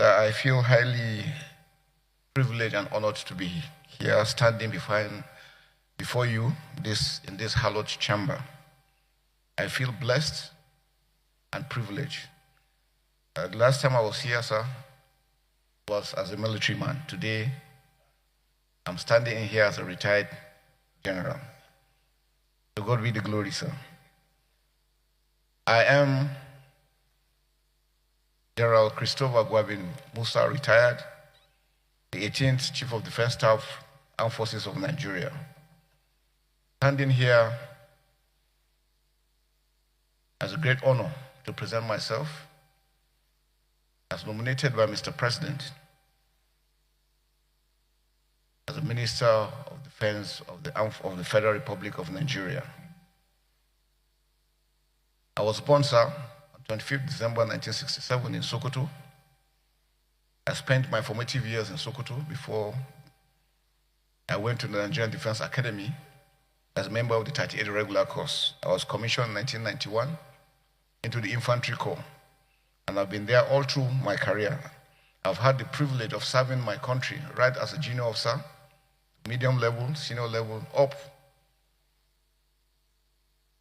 that I feel highly privileged and honored to be here standing before you in this hallowed chamber. I feel blessed and privileged. The last time I was here, sir, was as a military man. Today, I'm standing in here as a retired general. To God be the glory, sir. I am General Christopher Gwabin Musa, retired, the 18th Chief of Defense Staff, Armed Forces of Nigeria. Standing here as a great honor to present myself as nominated by Mr. President as the Minister of Defense of the Federal Republic of Nigeria. I was born, sir, on 25th December 1967 in Sokoto. I spent my formative years in Sokoto before I went to the Nigerian Defense Academy as a member of the 38th Regular Course. I was commissioned in 1991 into the Infantry Corps, and I've been there all through my career. I've had the privilege of serving my country right as a junior officer, medium level, senior level, up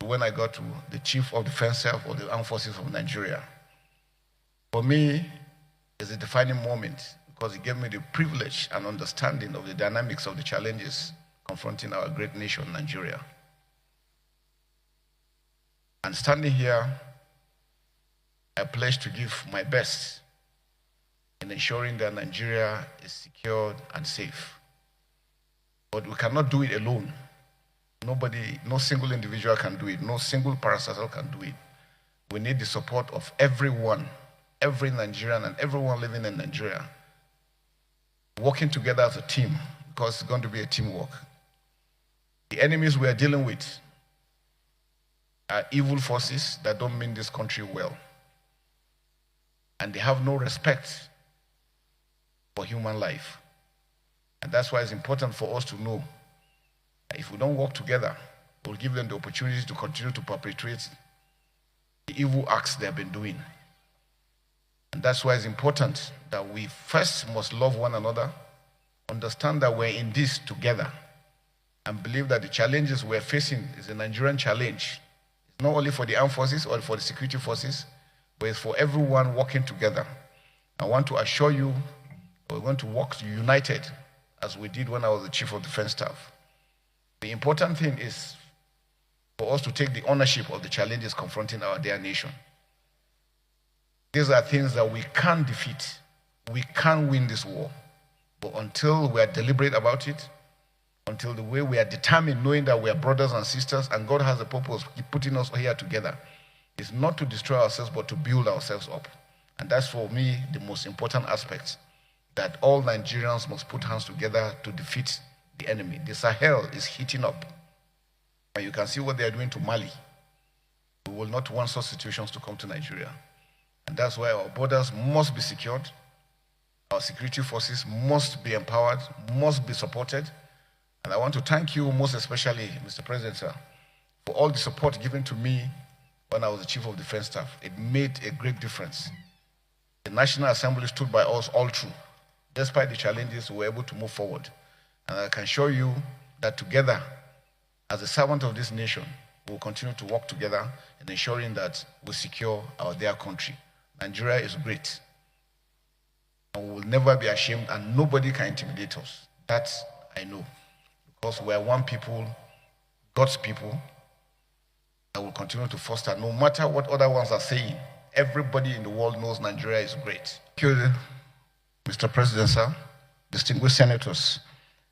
when I got to the Chief of Defense Staff of the Armed Forces of Nigeria. For me, it's a defining moment because it gave me the privilege and understanding of the dynamics of the challenges confronting our great nation, Nigeria. And standing here, I pledge to give my best in ensuring that Nigeria is secured and safe. But we cannot do it alone. No single individual can do it. No single parastatal can do it. We need the support of everyone, every Nigerian and everyone living in Nigeria, working together as a team, because it's going to be a teamwork. The enemies we are dealing with are evil forces that don't mean this country well. And they have no respect for human life. And that's why it's important for us to know that if we don't work together, we'll give them the opportunity to continue to perpetrate the evil acts they have been doing. And that's why it's important that we first must love one another, understand that we're in this together, and believe that the challenges we're facing is a Nigerian challenge. It's not only for the armed forces or for the security forces, but it's for everyone working together. I want to assure you that we're going to work united as we did when I was the Chief of Defense Staff. The important thing is for us to take the ownership of the challenges confronting our dear nation. These are things that we can't defeat. We can't win this war. But until we are deliberate about it, until the way we are determined, knowing that we are brothers and sisters, and God has a purpose, putting us here together, is not to destroy ourselves, but to build ourselves up. And that's, for me, the most important aspect, that all Nigerians must put hands together to defeat the enemy. The Sahel is heating up. And you can see what they are doing to Mali. We will not want such situations to come to Nigeria. And that's why our borders must be secured. Our security forces must be empowered, must be supported. And I want to thank you most especially, Mr. President, sir, for all the support given to me when I was the Chief of Defense Staff. It made a great difference. The National Assembly stood by us all through. Despite the challenges, we were able to move forward. And I can assure you that together, as a servant of this nation, we will continue to work together in ensuring that we secure our dear country. Nigeria is great. And we will never be ashamed, and nobody can intimidate us. That I know. Because we are one people, God's people, that will continue to foster, no matter what other ones are saying. Everybody in the world knows Nigeria is great. Thank you, Mr. President, sir. Distinguished senators.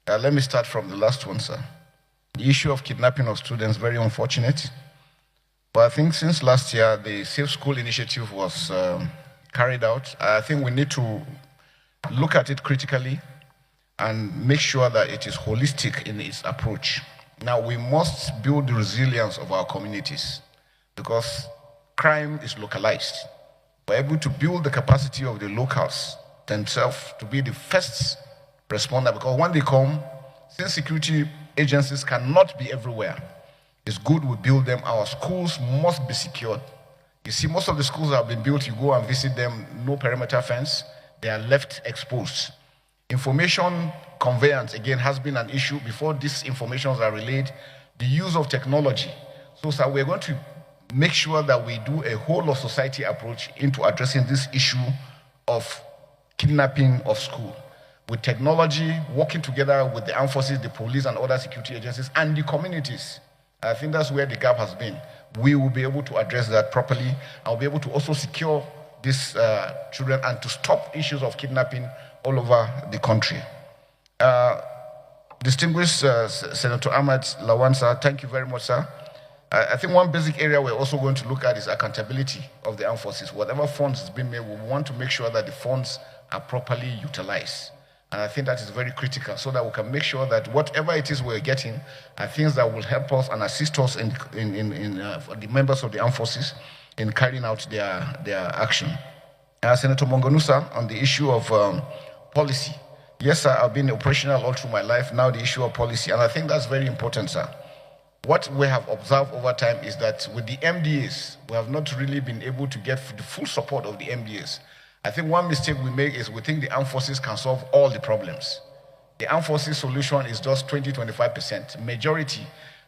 Let me start from the last one, sir. The issue of kidnapping of students, very unfortunate. But I think since last year, the Safe School Initiative was carried out. I think we need to look at it critically and make sure that it is holistic in its approach. Now, we must build the resilience of our communities because crime is localized. We're able to build the capacity of the locals themselves to be the first responder, because when they come, since security agencies cannot be everywhere, it's good we build them. Our schools must be secured. You see, most of the schools that have been built, you go and visit them, no perimeter fence. they are left exposed. Information conveyance, again, has been an issue. Before these informations are relayed, the use of technology. So, sir, we're going to make sure that we do a whole of society approach into addressing this issue of kidnapping of school. With technology, working together with the armed forces, the police, and other security agencies, and the communities. I think that's where the gap has been. We will be able to address that properly, and we'll be able to also secure these children and to stop issues of kidnapping all over the country. Distinguished Senator Ahmed Lawan, sir, thank you very much, sir. I think one basic area we're also going to look at is accountability of the armed forces. Whatever funds has been made, we want to make sure that the funds are properly utilized. And I think that is very critical so that we can make sure that whatever it is we're getting are things that will help us and assist us in the members of the armed forces in carrying out their action. Senator Mongonusa, on the issue of policy. Yes, sir, I've been operational all through my life. Now the issue of policy, and I think that's very important, sir. What we have observed over time is that with the MDAs, we have not really been able to get the full support of the MDAs. I think one mistake we make is we think the armed forces can solve all the problems. The armed forces solution is just 20-25%. Majority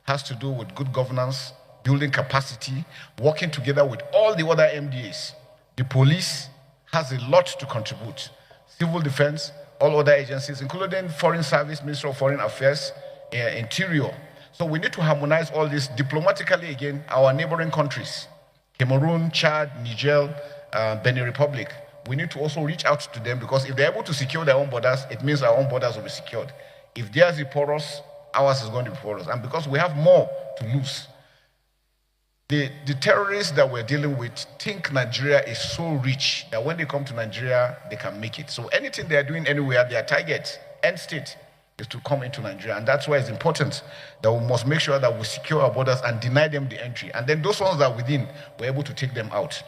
has to do with good governance, building capacity, working together with all the other MDAs. The police has a lot to contribute. Civil defense, all other agencies, including Foreign Service, Ministry of Foreign Affairs, Interior. So we need to harmonize all this diplomatically again, our neighboring countries, Cameroon, Chad, Niger, Benin Republic. We need to also reach out to them because if they're able to secure their own borders, it means our own borders will be secured. If theirs is porous, ours is going to be porous. And because we have more to lose, the terrorists that we're dealing with think Nigeria is so rich that when they come to Nigeria, they can make it. So anything they're doing anywhere, their target, end state, is to come into Nigeria. And that's why it's important that we must make sure that we secure our borders and deny them the entry. And then those ones that are within, we're able to take them out.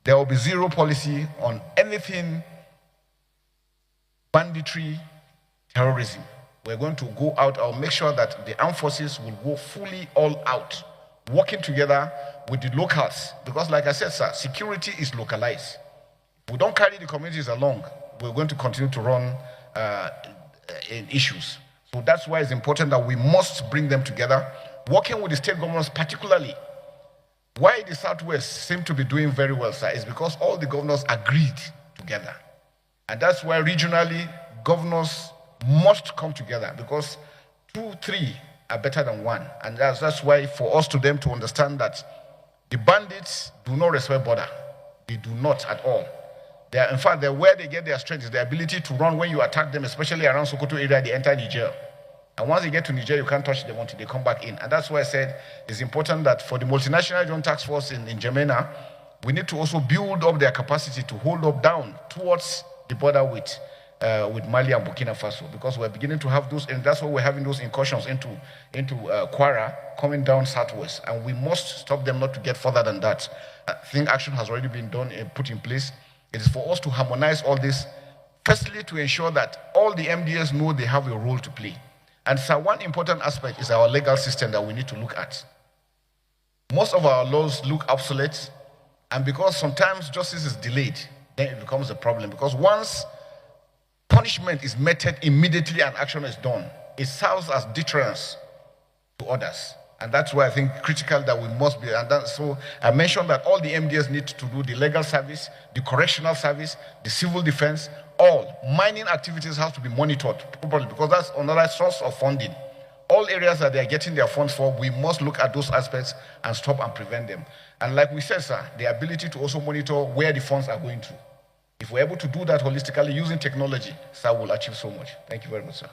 There will be zero policy on anything banditry, terrorism. We're going to go out. I'll make sure that the armed forces will go fully all out, working together with the locals. Because like I said, sir, security is localized. If we don't carry the communities along, we're going to continue to run in issues. So that's why it's important that we must bring them together, working with the state governments particularly. Why the Southwest seem to be doing very well, sir, is because all the governors agreed together. And that's why regionally, governors must come together because 2, 3 are better than 1. And that's why for us to them to understand that the bandits do not respect border. They do not at all. They are, in fact, where they get their strength is the ability to run when you attack them, especially around Sokoto area, they enter Niger. And once they get to Niger, you can't touch them until they come back in. And that's why I said it's important that for the multinational joint task force in Gemena, we need to also build up their capacity to hold up down towards the border with Mali and Burkina Faso, because we're beginning to have those, and that's why we're having those incursions into Kwara coming down southwest. And we must stop them not to get further than that. I think action has already been done and put in place. It is for us to harmonize all this, firstly to ensure that all the MDAs know they have a role to play. And so one important aspect is our legal system that we need to look at. Most of our laws look obsolete, and because sometimes justice is delayed, then it becomes a problem. Because once punishment is meted immediately and action is done, it serves as deterrence to others. And that's why I think critical that we must be. And so I mentioned that all the MDAs need to do the legal service, the correctional service, the civil defense. All mining activities have to be monitored properly because that's another source of funding. All areas that they are getting their funds for, we must look at those aspects and stop and prevent them. And like we said, sir, the ability to also monitor where the funds are going to. If we're able to do that holistically using technology, sir, we'll achieve so much. Thank you very much, sir.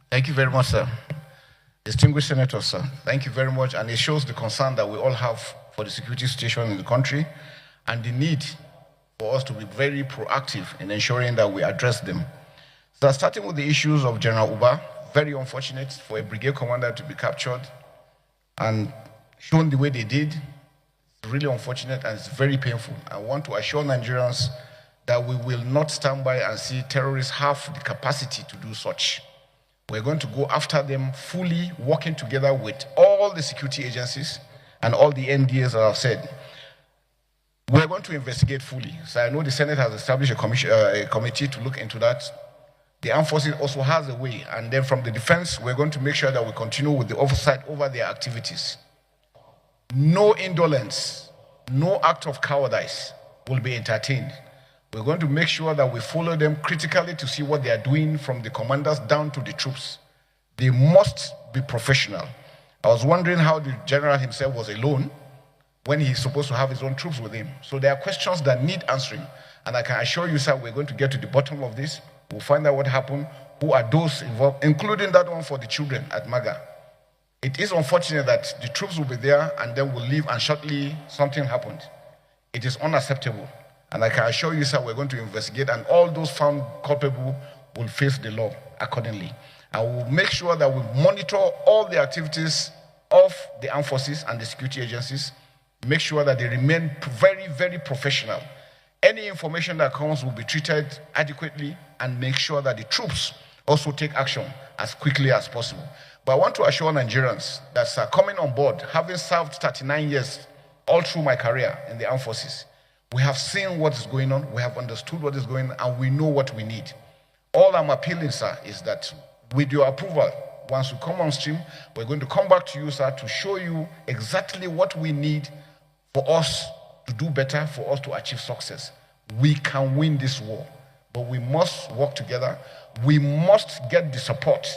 Thank you very much, sir. Distinguished Senator, sir, thank you very much. And it shows the concern that we all have for the security situation in the country and the need for us to be very proactive in ensuring that we address them. So starting with the issues of General Uba, very unfortunate for a brigade commander to be captured and shown the way they did. It's really unfortunate and it's very painful. I want to assure Nigerians that we will not stand by and see terrorists have the capacity to do such. We're going to go after them fully, working together with all the security agencies and all the NDAs that I've said. We're going to investigate fully. So I know the Senate has established a committee to look into that. The armed forces also has a way. And then from the defense, we're going to make sure that we continue with the oversight over their activities. No indolence, no act of cowardice will be entertained. We're going to make sure that we follow them critically to see what they are doing from the commanders down to the troops. They must be professional. I was wondering how the general himself was alone when he's supposed to have his own troops with him. So there are questions that need answering. And I can assure you, sir, we're going to get to the bottom of this. We'll find out what happened, who are those involved, including that one for the children at Maga. It is unfortunate that the troops will be there and then will leave and shortly something happened. It is unacceptable. And I can assure you, sir, we're going to investigate and all those found culpable will face the law accordingly. And we'll make sure that we monitor all the activities of the armed forces and the security agencies, make sure that they remain very, very professional. Any information that comes will be treated adequately and make sure that the troops also take action as quickly as possible. But I want to assure Nigerians that coming on board, having served 39 years all through my career in the armed forces, we have seen what is going on, we have understood what is going on, and we know what we need. All I'm appealing, sir, is that with your approval, once we come on stream, we're going to come back to you, sir, to show you exactly what we need for us to do better, for us to achieve success. We can win this war, but we must work together. We must get the support.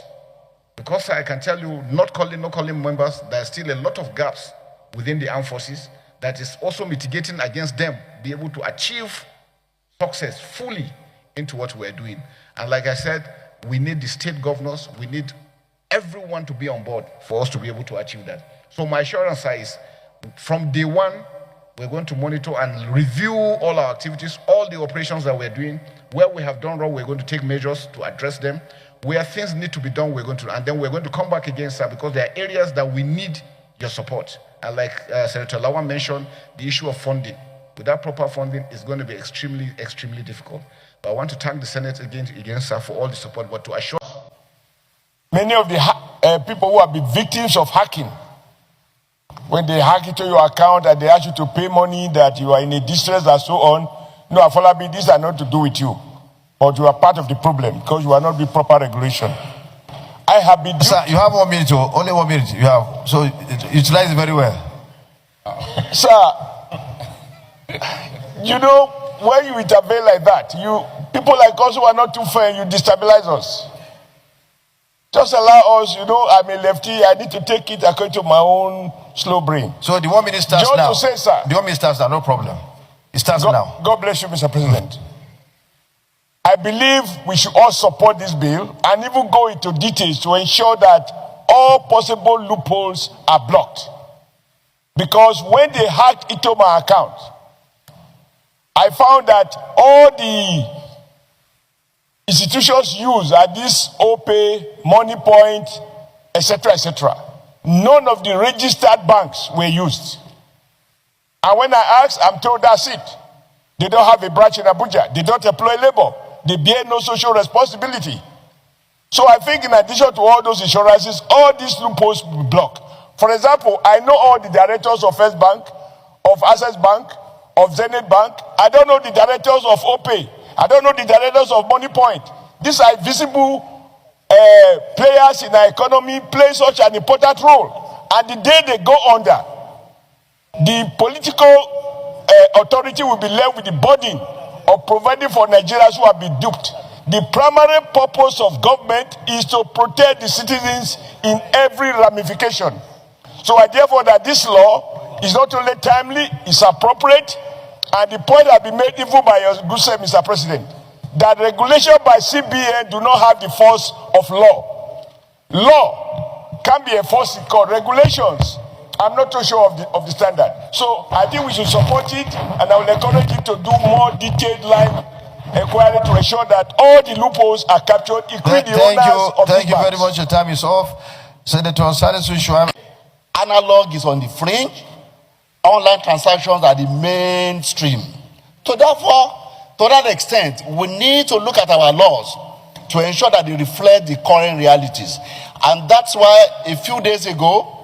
Because I can tell you, not calling members, there's still a lot of gaps within the armed forces that is also mitigating against them, be able to achieve success fully into what we're doing. And like I said, we need the state governors, we need everyone to be on board for us to be able to achieve that. So my assurance is, from day one, we're going to monitor and review all our activities, all the operations that we're doing. Where we have done wrong, we're going to take measures to address them. Where things need to be done, we're going to, and then we're going to come back again, sir, because there are areas that we need your support. And like Senator Lawan mentioned, the issue of funding. Without proper funding, it's going to be extremely, extremely difficult. But I want to thank the Senate again, sir, for all the support, but to assure many of the people who have been victims of hacking, when they hack into your account and they ask you to pay money, that you are in a distress and so on, no, Afolabi, these are not to do with you, but you are part of the problem because you are not with proper regulation. I have been... Sir, you have 1 minute, only 1 minute you have, so utilize it very well. Sir, you know, when you intervene like that, people like us who are not too fair, you destabilize us. Just allow us, you know, I'm a lefty, I need to take it according to my own slow brain. So the 1 minute starts just now. To say, sir. The 1 minute starts now, no problem. It starts now. God bless you, Mr. President. I believe we should all support this bill and even go into details to ensure that all possible loopholes are blocked. Because when they hacked into my account, I found that all the institutions used are this OPay, MoneyPoint, etc. None of the registered banks were used. And when I asked, I'm told that's it. They don't have a branch in Abuja. They don't employ labor. They bear no social responsibility. So I think in addition to all those insurances, all these loopholes will be blocked. For example, I know all the directors of First Bank, of Access Bank, of Zenith Bank. I don't know the directors of OPay. I don't know the directors of MoneyPoint. These are visible players in our economy, play such an important role. And the day they go under, the political authority will be left with the burden of providing for Nigerians who have been duped. The primary purpose of government is to protect the citizens in every ramification. So I therefore that this law is not only timely, it's appropriate, and the point has been made even by your good self, Mr. President, that regulation by CBN do not have the force of law. Law can be enforced in court. Regulations, I'm not too sure of the standard. So I think we should support it, and I will encourage you to do more detailed line inquiry to ensure that all the loopholes are captured, including the owners of the Thank you very much. Your time is off. Senator Salisu Shuaib. Analog is on the fringe. Online transactions are the mainstream. So therefore, to that extent, we need to look at our laws to ensure that they reflect the current realities. And that's why a few days ago,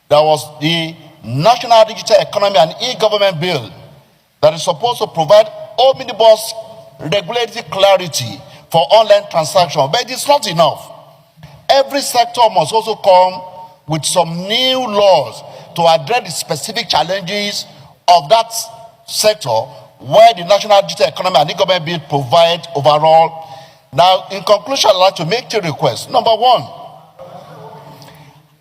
there was the National Digital Economy and E-Government Bill that is supposed to provide omnibus regulatory clarity for online transactions, but it's not enough. Every sector must also come with some new laws to address the specific challenges of that sector where the national digital economy and e-government bill provide overall. Now, in conclusion, I'd like to make 2 requests. Number 1,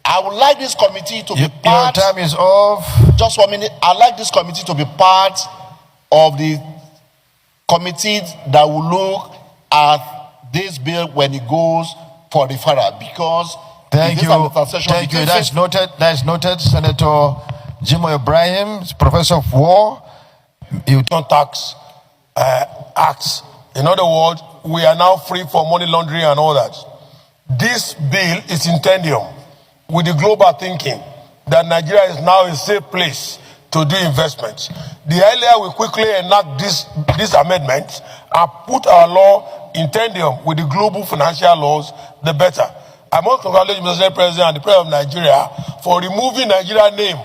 I would like this committee to be part. Your time is off. Just 1 minute. I'd like this committee to be part of the committee that will look at this bill when it goes for referral, because Thank you. Thank you. That's noted. That's noted. Senator Jimoh Ibrahim, Professor of War. Tax acts. In other words, we are now free from money laundering and all that. This bill is in tandem with the global thinking that Nigeria is now a safe place to do investments. The earlier we quickly enact this amendment and put our law in tandem with the global financial laws, the better. I must congratulate Mr. President and the President of Nigeria for removing Nigeria's name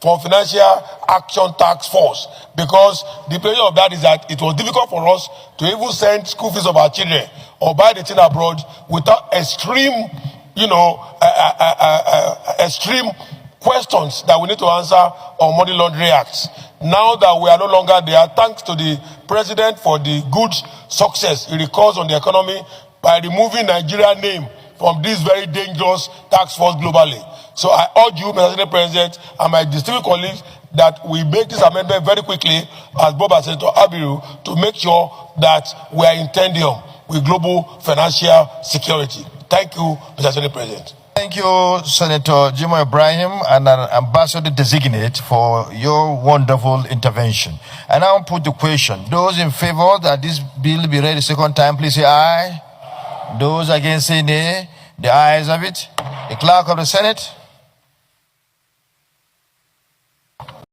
from Financial Action Task Force, because the pleasure of that is that it was difficult for us to even send school fees of our children or buy the thing abroad without extreme, extreme questions that we need to answer on money laundering acts. Now that we are no longer there, thanks to the President for the good success he records on the economy by removing Nigeria's name from this very dangerous task force globally. So I urge you, Mr. President, and my distinguished colleagues, that we make this amendment very quickly, as Bob and Senator Abiru, to make sure that we are in tandem with global financial security. Thank you, Mr. President. Thank you, Senator Jimoh Ibrahim, and an ambassador designate for your wonderful intervention. And now put the question. Those in favor that this bill be read a second time, please say aye. Those against say nay. The ayes have it. The clerk of the Senate.